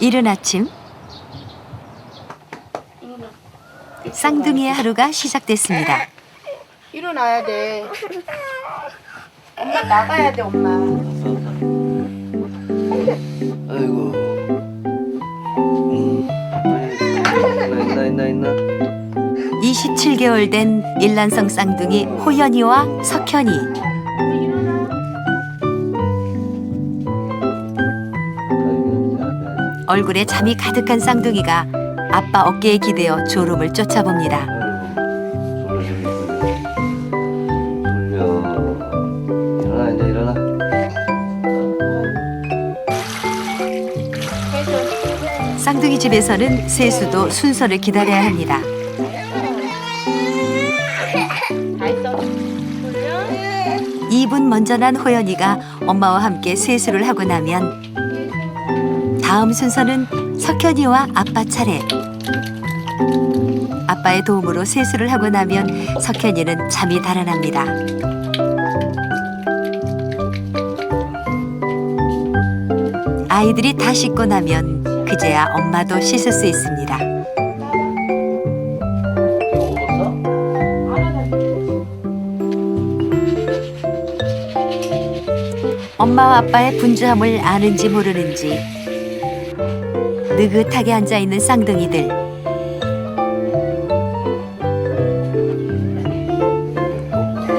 이른 아침 쌍둥이의 하루가 시작됐습니다. 일어나야 돼. 엄마 나가야 돼, 엄마. 아이고. 있나. 27개월 된 일란성 쌍둥이 호연이와 석현이. 얼굴에 잠이 가득한 쌍둥이가 아빠 어깨에 기대어 졸음을 쫓아봅니다. 일어나 이제 일어나. 쌍둥이 집에서는 세수도 순서를 기다려야 합니다. 다 했어. 2분 먼저 난 호연이가 엄마와 함께 세수를 하고 나면 다음 순서는 석현이와 아빠 차례. 아빠의 도움으로 세수를 하고 나면 석현이는 잠이 달아납니다. 아이들이 다 씻고 나면 그제야 엄마도 씻을 수 있습니다. 엄마와 아빠의 분주함을 아는지 모르는지 느긋하게 앉아있는 쌍둥이들.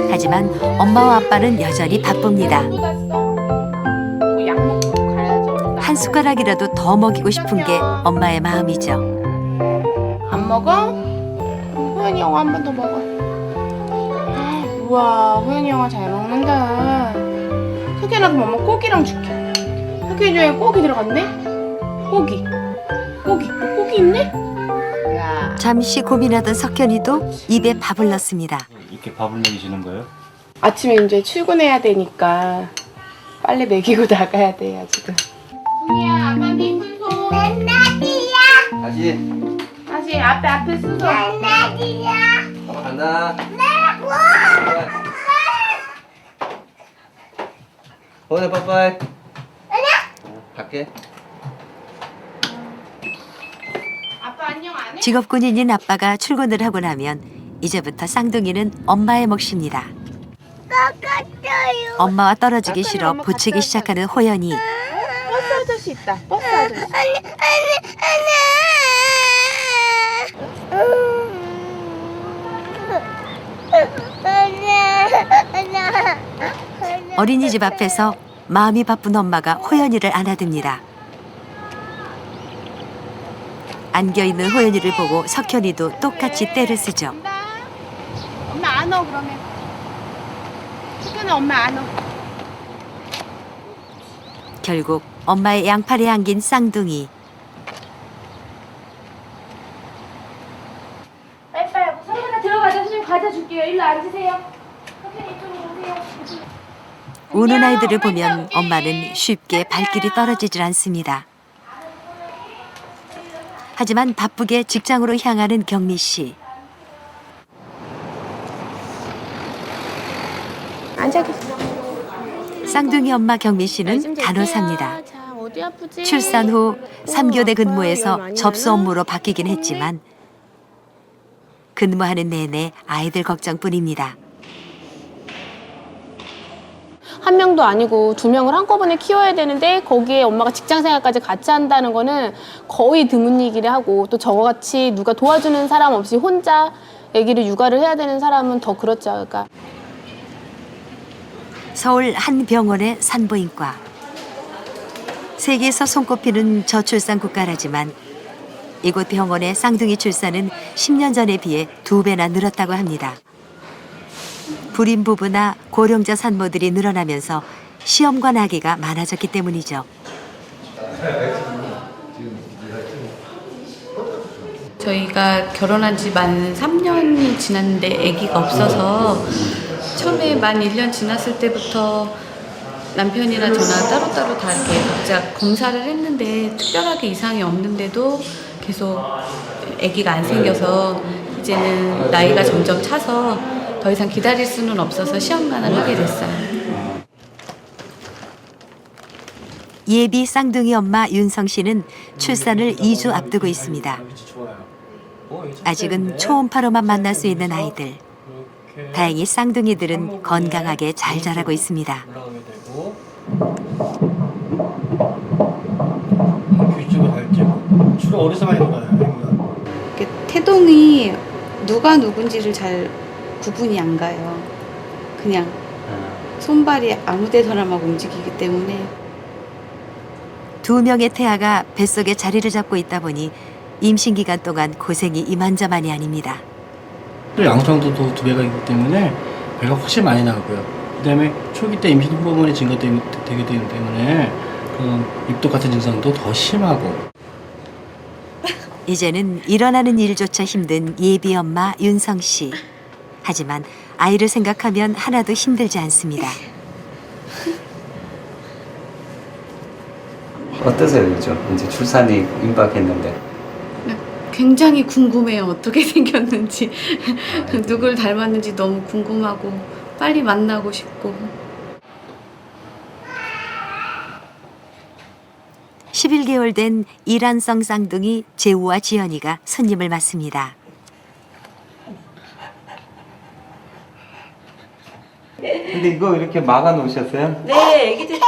하지만 엄마와 아빠는 여전히 바쁩니다. 약 먹고 가야죠. 한 숟가락이라도 더 먹이고 싶은 게 엄마의 마음이죠. 안 먹어? 호연이 형아 한 번 더 먹어. 우와, 호연이 형아 잘 먹는다. 석현아, 그럼 엄마 고기랑 줄게. 석현이 중에 고기 들어갔네? 고기. 고기 있네? 야. 잠시 고민하던 석현이도 입에 밥을 넣습니다. 이렇게 밥을 먹이시는 거예요? 아침에 이제 출근해야 되니까 빨리 먹이고 나가야 돼요, 지금. 승희야, 아빠한테 순서. 다시 앞에 순서. 간다. 오늘 빠빠이. 갈게. 아빠 안녕 안 해? 직업군인인 아빠가 출근을 하고 나면 이제부터 쌍둥이는 엄마의 몫입니다. 엄마와 떨어지기 싫어 부치기 시작하는 호연이. 버스 아저씨 있다. 버스 아저씨. 어린이집 앞에서 마음이 바쁜 엄마가 호연이를 안아듭니다. 안겨있는 호연이를 보고 석현이도 똑같이 떼를 쓰죠. 엄마 안어 그러면. 석현아 엄마 안어. 결국 엄마의 양팔에 안긴 쌍둥이. 빨리빨리 석현아 들어가자. 선생님 과자 줄게요. 일로 앉으세요. 석현이 이쪽으로 오세요. 우는 아이들을 보면 엄마는 쉽게 발길이 떨어지질 않습니다. 하지만 바쁘게 직장으로 향하는 경미 씨. 앉아 계세요. 쌍둥이 엄마 경미 씨는 간호사입니다. 출산 후 3교대 근무에서 접수 업무로 바뀌긴 했지만 근무하는 내내 아이들 걱정뿐입니다. 한 명도 아니고 2명을 한꺼번에 키워야 되는데 거기에 엄마가 직장 생활까지 같이 한다는 거는 거의 드문 일이기를 하고, 또 저같이 누가 도와주는 사람 없이 혼자 아기를 육아를 해야 되는 사람은 더 그렇죠. 그러니까 서울 한 병원의 산부인과. 세계에서 손꼽히는 저출산 국가라지만 이곳 병원의 쌍둥이 출산은 10년 전에 비해 2배나 늘었다고 합니다. 불임 부부나 고령자 산모들이 늘어나면서 시험관 아기가 많아졌기 때문이죠. 저희가 결혼한 지 만 3년 지났는데 아기가 없어서 처음에 만 1년 지났을 때부터 남편이나 저나 따로따로 다 이렇게 각자 검사를 했는데 특별하게 이상이 없는데도 계속 아기가 안 생겨서 이제는 나이가 점점 차서 더 이상 기다릴 수는 없어서 시험관을 하게 됐어요. 예비 쌍둥이 엄마 윤성 씨는 출산을 2주 앞두고 있습니다. 아직은 초음파로만 만날 수 있는 아이들. 다행히 쌍둥이들은 건강하게 잘 자라고 있습니다. 귀쪽을 잘 찌고 주로 어디서 많이 먹어요? 이렇게 태동이 누가 누군지를 잘 구분이 안 가요. 그냥 손발이 아무 데서나 막 움직이기 때문에. 2명의 태아가 뱃속에 자리를 잡고 있다 보니 임신 기간 동안 고생이 이만저만이 아닙니다. 또 양성도도 2배가 있기 때문에 배가 훨씬 많이 나오고요. 그다음에 초기 때 임신 호르몬이 증가되기 때문에 그런 입도 같은 증상도 더 심하고. 이제는 일어나는 일조차 힘든 예비 엄마 윤성 씨. 하지만 아이를 생각하면 하나도 힘들지 않습니다. 어떠세요, 요즘? 이제 출산이 임박했는데. 굉장히 궁금해요. 어떻게 생겼는지. 누굴 닮았는지 너무 궁금하고 빨리 만나고 싶고. 11개월 된 이란성 쌍둥이 재우와 지연이가 손님을 맞습니다. 근데 이거 이렇게 막아 놓으셨어요? 네, 애기들이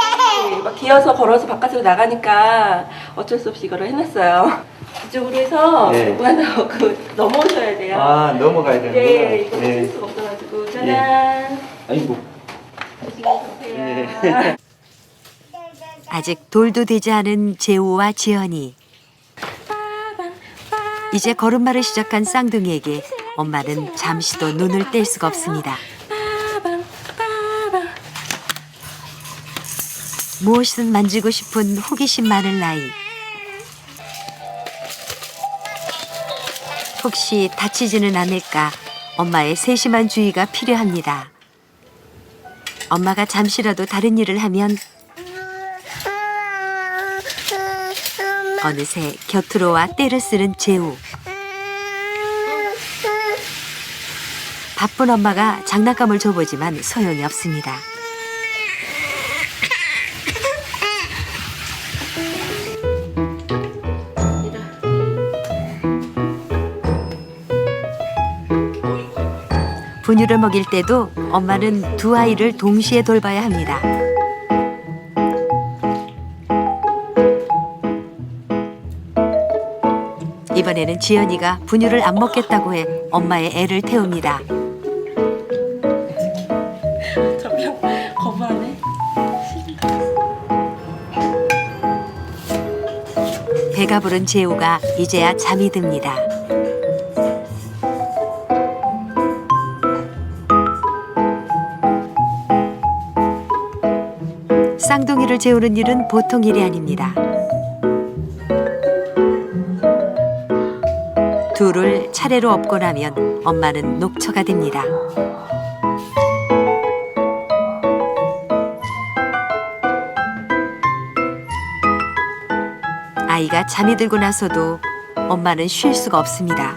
막 기어서 걸어서 바깥으로 나가니까 어쩔 수 없이 이거를 해놨어요. 이쪽으로 해서 네. 무한하고 넘어오셔야 돼요. 아, 넘어가야 되는구나. 네, 이거 칠 수가 없어가지고 짜잔. 아이고. 조심히 아직 돌도 되지 않은 재우와 지연이. 이제 걸음마를 시작한 쌍둥이에게 엄마는 잠시도 눈을 뗄 수가 없습니다. 무엇이든 만지고 싶은 호기심 많은 나이. 혹시 다치지는 않을까 엄마의 세심한 주의가 필요합니다. 엄마가 잠시라도 다른 일을 하면 어느새 곁으로 와 떼를 쓰는 재우. 바쁜 엄마가 장난감을 줘보지만 소용이 없습니다. 분유를 먹일 때도 엄마는 2 아이를 동시에 돌봐야 합니다. 이번에는 지연이가 분유를 안 먹겠다고 해 엄마의 애를 태웁니다. 점점 거부하네. 배가 부른 재우가 이제야 잠이 듭니다. 쌍둥이를 재우는 일은 보통 일이 아닙니다. 둘을 차례로 업고 나면 엄마는 녹초가 됩니다. 아이가 잠이 들고 나서도 엄마는 쉴 수가 없습니다.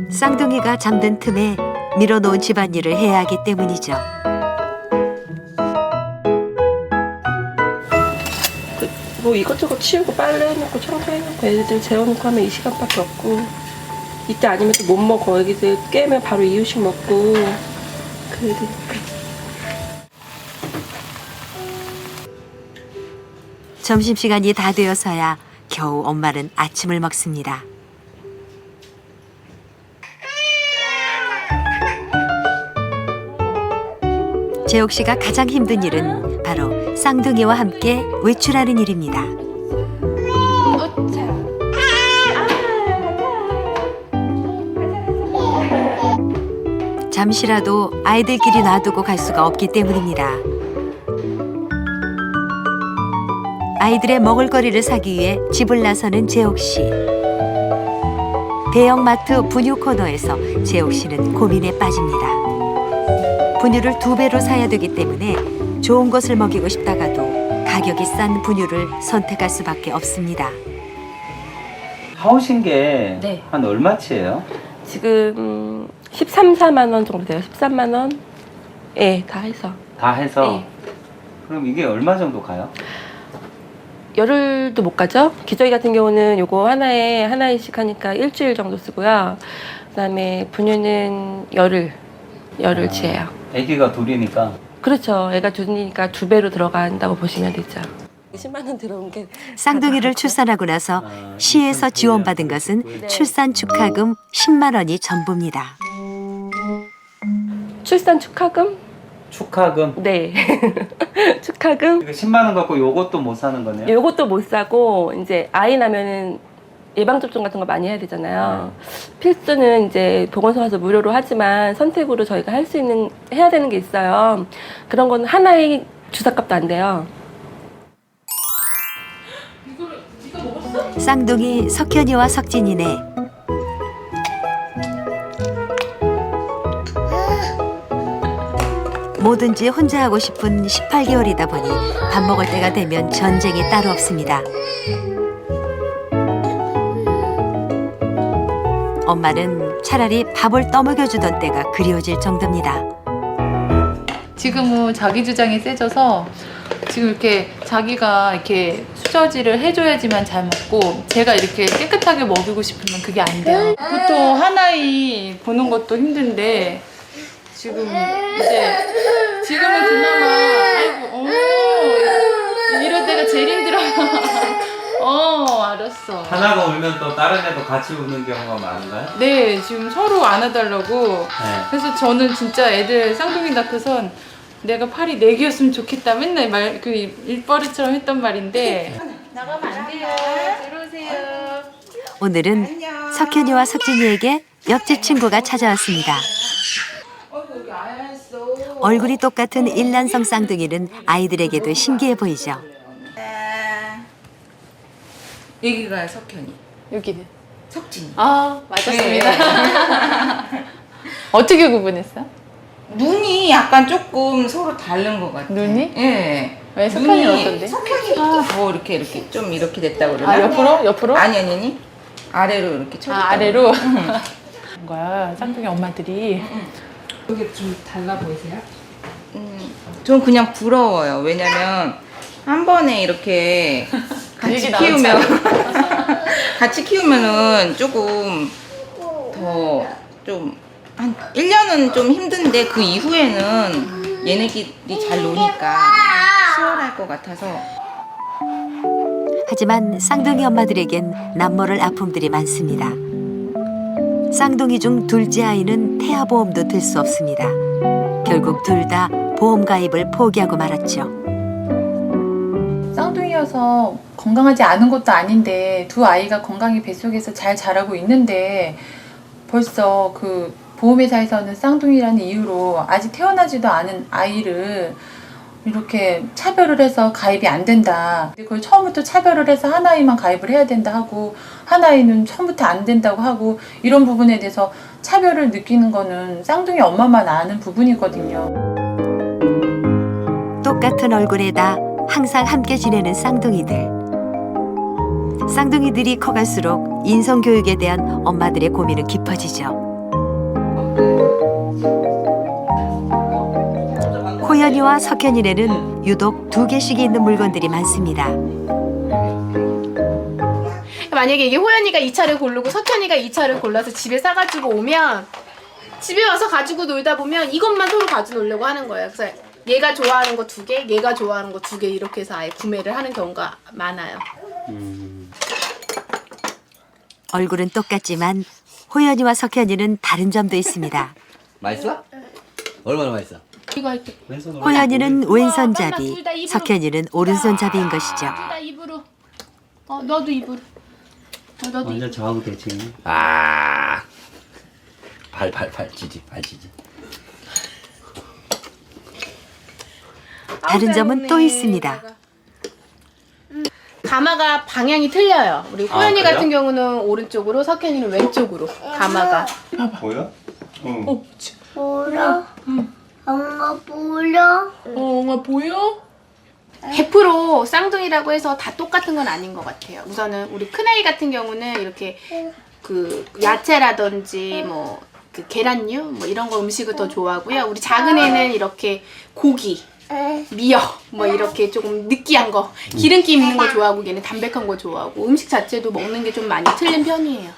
쌍둥이가 잠든 틈에 밀어놓은 집안일을 해야 하기 때문이죠. 뭐 이것저것 치우고 빨래 해놓고 청소해놓고 애들 재워놓고 하면 이 시간밖에 없고 이때 아니면 또 못 먹어. 애기들 깨면 바로 이유식 먹고 그래야 되니까. 점심시간이 다 되어서야 겨우 엄마는 아침을 먹습니다. 재옥 씨가 가장 힘든 일은 바로 쌍둥이와 함께 외출하는 일입니다. 잠시라도 아이들끼리 놔두고 갈 수가 없기 때문입니다. 아이들의 먹을거리를 사기 위해 집을 나서는 재옥 씨. 대형마트 분유 코너에서 재옥 씨는 고민에 빠집니다. 분유를 2배로 사야 되기 때문에 좋은 것을 먹이고 싶다가도 가격이 싼 분유를 선택할 수밖에 없습니다. 사오신 게 네. 한 얼마치예요? 지금 13, 14만 원 정도 돼요. 13만 원? 예, 다 해서. 다 해서? 네. 그럼 이게 얼마 정도 가요? 열흘도 못 가죠. 기저귀 같은 경우는 요거 하나에 하나씩 하니까 일주일 정도 쓰고요. 그다음에 분유는 열흘 지해요. 아기가 둘이니까. 그렇죠. 애가 둘이니까 2배로 들어간다고 보시면 되죠. 10만 원 들어온 게 쌍둥이를 출산하고 나서 시에서 지원받은 것은 출산 축하금 10만 원이 전부입니다. 출산 축하금? 축하금. 네. 축하금. 이거 10만 원 갖고 요것도 못 사는 거네요. 요것도 못 사고 이제 아이 나면은 예방접종 같은 거 많이 해야 되잖아요. 필수는 이제 보건소 가서 무료로 하지만 선택으로 저희가 할 수 있는 해야 되는 게 있어요. 그런 건 하나의 주사값도 안 돼요. 쌍둥이 석현이와 석진이네. 뭐든지 혼자 하고 싶은 18개월이다 보니 밥 먹을 때가 되면 전쟁이 따로 없습니다. 엄마는 차라리 밥을 떠먹여주던 때가 그리워질 정도입니다. 지금은 자기 주장이 세져서 지금 이렇게 자기가 이렇게 수저질을 해줘야지만 잘 먹고 제가 이렇게 깨끗하게 먹이고 싶으면 그게 안 돼요. 보통 하나이 보는 것도 힘든데 지금 이제 지금은 그나마 아이고 이럴 때가 제일 힘들어요. 알았어. 하나가 울면 또 다른 애도 같이 우는 경우가 많은가요? 네, 지금 서로 안아달라고. 네. 그래서 저는 진짜 애들 쌍둥이 낳고선 내가 팔이 4개였으면 좋겠다. 맨날 그 일버릇처럼 했던 말인데. 나가면 안 돼요. 들어오세요. 오늘은 석현이와 석진이에게 옆집 친구가 찾아왔습니다. 얼굴이 똑같은 일란성 쌍둥이는 아이들에게도 신기해 보이죠. 여기가 석현이, 여기는 석진이. 아, 맞았습니다. 어떻게 구분했어? 눈이 약간 조금 서로 다른 것 같아. 눈이? 예. 왜 석현이 어떤데? 석현이가 더 이렇게 좀 이렇게 됐다고 그러나? 옆으로? 아니. 아래로 이렇게 쳐졌다. 아래로? 거야, 쌍둥이 엄마들이. 이게 좀 달라 보이세요? 전 그냥 부러워요. 왜냐면 한 번에 이렇게 같이 키우면은 조금 더 좀 한 1년은 좀 힘든데 그 이후에는 얘네들이 잘 노니까 수월할 것 같아서. 하지만 쌍둥이 엄마들에겐 남모를 아픔들이 많습니다. 쌍둥이 중 둘째 아이는 태아보험도 들 수 없습니다. 결국 둘 다 보험 가입을 포기하고 말았죠. 쌍둥이여서 건강하지 않은 것도 아닌데 두 아이가 건강히 뱃속에서 잘 자라고 있는데 벌써 그 보험회사에서는 쌍둥이라는 이유로 아직 태어나지도 않은 아이를 이렇게 차별을 해서 가입이 안 된다. 그걸 처음부터 차별을 해서 한 아이만 가입을 해야 된다 하고 한 아이는 처음부터 안 된다고 하고 이런 부분에 대해서 차별을 느끼는 거는 쌍둥이 엄마만 아는 부분이거든요. 똑같은 얼굴에다 항상 함께 지내는 쌍둥이들. 쌍둥이들이 커갈수록 인성교육에 대한 엄마들의 고민은 깊어지죠. 호연이와 석현이네는 유독 2개씩이 있는 물건들이 많습니다. 만약에 이게 호연이가 2차를 고르고 석현이가 2차를 골라서 집에 싸가지고 오면 집에 와서 가지고 놀다 보면 이것만 서로 가지고 놀려고 하는 거예요. 그래서 얘가 좋아하는 거 2개, 얘가 좋아하는 거 2개 이렇게 해서 아예 구매를 하는 경우가 많아요. 얼굴은 똑같지만 호연이와 석현이는 다른 점도 있습니다. 맛있어? 얼마나 맛있어? 이거 할게. 호연이는 왼손잡이, 석현이는 오른손잡이인 것이죠. 나 입으로. 너도 입으로. 너도 완전 저하고 대칭. 발 지지. 다른 점은 또 있습니다. 가마가 방향이 틀려요. 우리 호연이 그래요? 같은 경우는 오른쪽으로, 석현이는 왼쪽으로 가마가. 보여? 보여? 엄마 보여? 엄마 보여? 100% 쌍둥이라고 해서 다 똑같은 건 아닌 것 같아요. 우선은 우리 큰아이 같은 경우는 이렇게 그 야채라든지 뭐 그 계란류 뭐 이런 거 음식을 더 좋아하고요. 우리 작은 애는 이렇게 고기 미역 뭐 이렇게 조금 느끼한 거, 기름기 있는 거 좋아하고 걔는 담백한 거 좋아하고 음식 자체도 먹는 게 좀 많이 틀린 편이에요.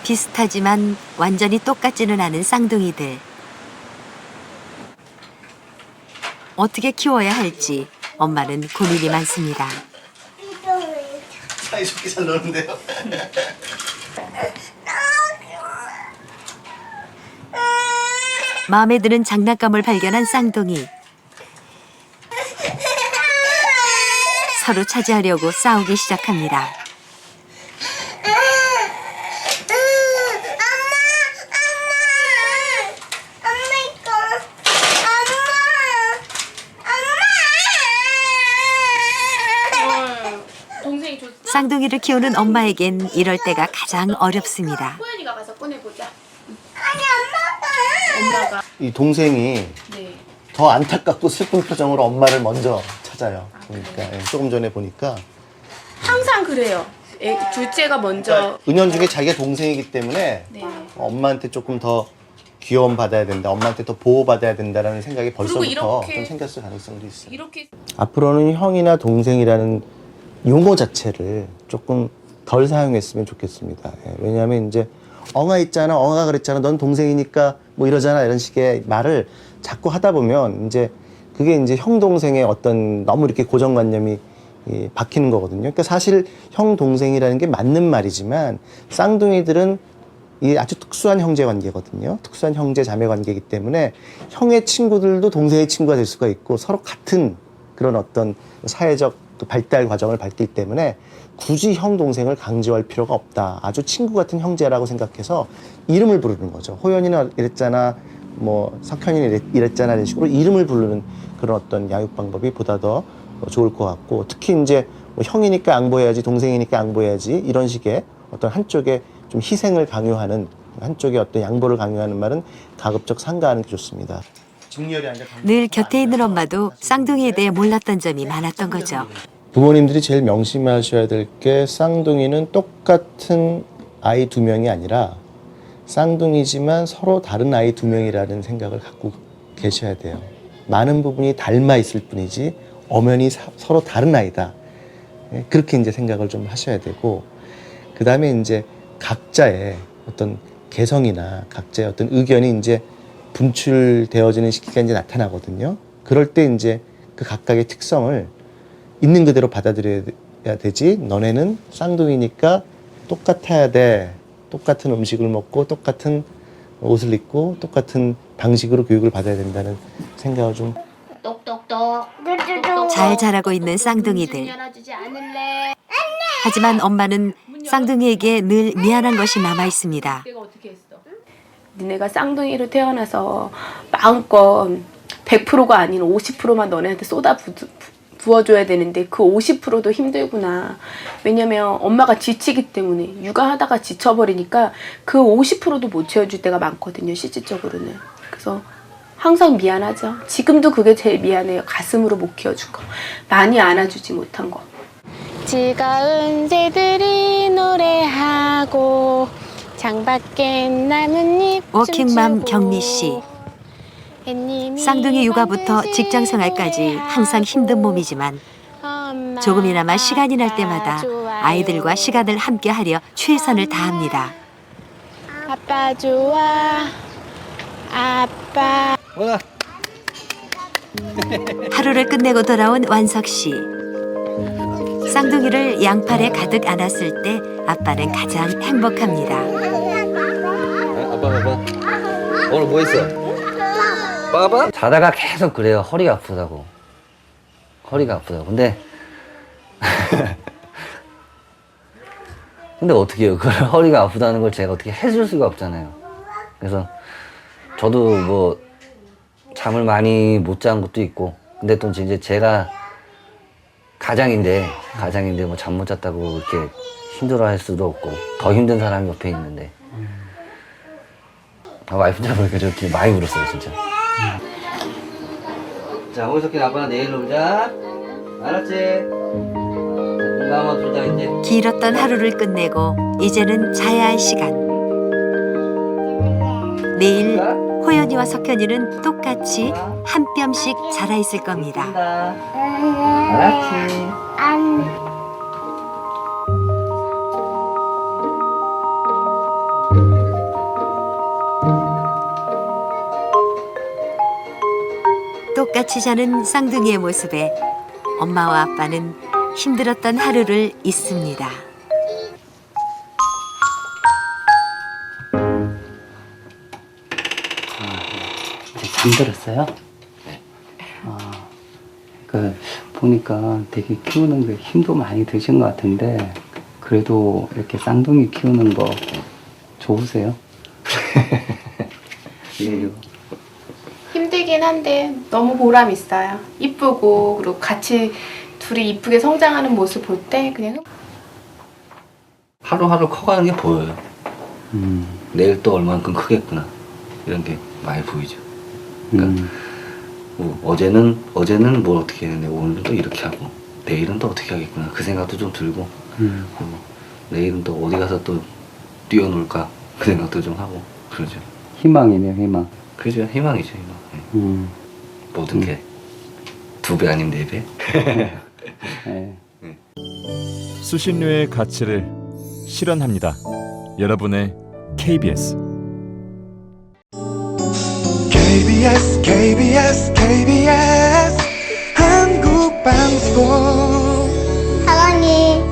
비슷하지만 완전히 똑같지는 않은 쌍둥이들. 어떻게 키워야 할지 엄마는 고민이 많습니다. 사이좋게 잘 노는데요. 마음에 드는 장난감을 발견한 쌍둥이. 서로 차지하려고 싸우기 시작합니다. 쌍둥이를 키우는 엄마에겐 이럴 때가 가장 어렵습니다. 호연이가 가서 꺼내보자. 이 동생이 더 안타깝고 슬픈 표정으로 엄마를 먼저 찾아요. 그러니까 조금 전에 보니까 항상 그래요. 둘째가 먼저. 은연중에 자기가 동생이기 때문에 엄마한테 조금 더 귀여움 받아야 된다, 엄마한테 더 보호받아야 된다라는 생각이 벌써부터 좀 생겼을 가능성도 있어요. 앞으로는 형이나 동생이라는 용어 자체를 조금 덜 사용했으면 좋겠습니다. 왜냐하면 이제 엉아 있잖아, 엉아 그랬잖아, 넌 동생이니까 뭐 이러잖아, 이런 식의 말을 자꾸 하다 보면 이제 그게 이제 형 동생의 어떤 너무 이렇게 고정관념이 박히는 거거든요. 그러니까 사실 형 동생이라는 게 맞는 말이지만 쌍둥이들은 이 아주 특수한 형제 관계거든요. 특수한 형제 자매 관계이기 때문에 형의 친구들도 동생의 친구가 될 수가 있고 서로 같은 그런 어떤 사회적 발달 과정을 밟기 때문에 굳이 형 동생을 강조할 필요가 없다. 아주 친구 같은 형제라고 생각해서 이름을 부르는 거죠. 호연이는 이랬잖아, 뭐 석현이는 이랬잖아, 이런 식으로 이름을 부르는 그런 어떤 양육 방법이 보다 더 좋을 것 같고, 특히 이제 뭐 형이니까 양보해야지, 동생이니까 양보해야지, 이런 식의 어떤 한쪽에 좀 희생을 강요하는, 한쪽에 어떤 양보를 강요하는 말은 가급적 삼가하는 게 좋습니다. 늘 곁에 있는 엄마도 쌍둥이에 대해 몰랐던 점이 많았던 거죠. 부모님들이 제일 명심하셔야 될 게 쌍둥이는 똑같은 아이 두 명이 아니라 쌍둥이지만 서로 다른 아이 두 명이라는 생각을 갖고 계셔야 돼요. 많은 부분이 닮아 있을 뿐이지 엄연히 서로 다른 아이다. 그렇게 이제 생각을 좀 하셔야 되고, 그 다음에 이제 각자의 어떤 개성이나 각자의 어떤 의견이 이제 분출되어지는 시기가 이제 나타나거든요. 그럴 때 이제 그 각각의 특성을 있는 그대로 받아들여야 되지, 너네는 쌍둥이니까 똑같아야 돼, 똑같은 음식을 먹고 똑같은 옷을 입고 똑같은 방식으로 교육을 받아야 된다는 생각을 좀. 잘 자라고 있는 쌍둥이들. 하지만 엄마는 쌍둥이에게 늘 미안한 것이 남아 있습니다. 니네가 쌍둥이로 태어나서 마음껏 100%가 아닌 50%만 너네한테 부어줘야 되는데 그 50%도 힘들구나. 왜냐면 엄마가 지치기 때문에 육아하다가 지쳐버리니까 그 50%도 못 채워줄 때가 많거든요, 실질적으로는. 그래서 항상 미안하죠. 지금도 그게 제일 미안해요. 가슴으로 못 키워준 거, 많이 안아주지 못한 거. 즐거운 새들이 노래하고 창밖에 나뭇잎 워킹맘 경미 씨. 쌍둥이 육아부터 직장 생활까지 항상 힘든 몸이지만 조금이나마 시간이 날 때마다 아이들과 시간을 함께 하려 최선을 다합니다. 아빠 좋아, 아빠. 하루를 끝내고 돌아온 완석 씨. 쌍둥이를 양팔에 가득 안았을 때 아빠는 가장 행복합니다. 아빠 오늘 뭐 했어? 봐봐. 자다가 계속 그래요. 허리가 아프다고. 근데 어떻게 해요? 그걸 허리가 아프다는 걸 제가 어떻게 해줄 수가 없잖아요. 그래서 저도 뭐 잠을 많이 못 잔 것도 있고, 근데 또 이제 제가 가장인데 뭐 잠 못 잤다고 이렇게 힘들어할 수도 없고, 더 힘든 사람이 옆에 있는데. 와이프 잡으니까 저렇게 많이 울었어요, 진짜. 자, 홍석희 아빠는 내일 놀자. 알았지? 공감 한번 들자 이제. 길었던 하루를 끝내고 이제는 자야 할 시간. 내일 호연이와 석현이는 똑같이 한 뼘씩 자라 있을 겁니다. 알았지. 똑같이 자는 쌍둥이의 모습에 엄마와 아빠는 힘들었던 하루를 잊습니다. 잠들었어요? 네. 보니까 되게 키우는 게 힘도 많이 드신 것 같은데 그래도 이렇게 쌍둥이 키우는 거 좋으세요? 예. 힘들긴 한데 너무 보람 있어요. 이쁘고 그리고 같이 둘이 이쁘게 성장하는 모습 볼 때 그냥 하루하루 커가는 게 보여요. 내일 또 얼만큼 크겠구나 이런 게 많이 보이죠. 그러니까 뭐 어제는 뭘 어떻게 했는데 오늘은 또 이렇게 하고 내일은 또 어떻게 하겠구나 그 생각도 좀 들고 내일은 또 어디 가서 또 뛰어놀까 그 생각도 좀 하고 그러죠. 희망이네요, 희망. 그죠, 희망이죠, 희망. 모든 게 2배 아니면 4배. 네. 수신료의 가치를 실현합니다. 여러분의 KBS. KBS KBS KBS 한국방송 사랑해.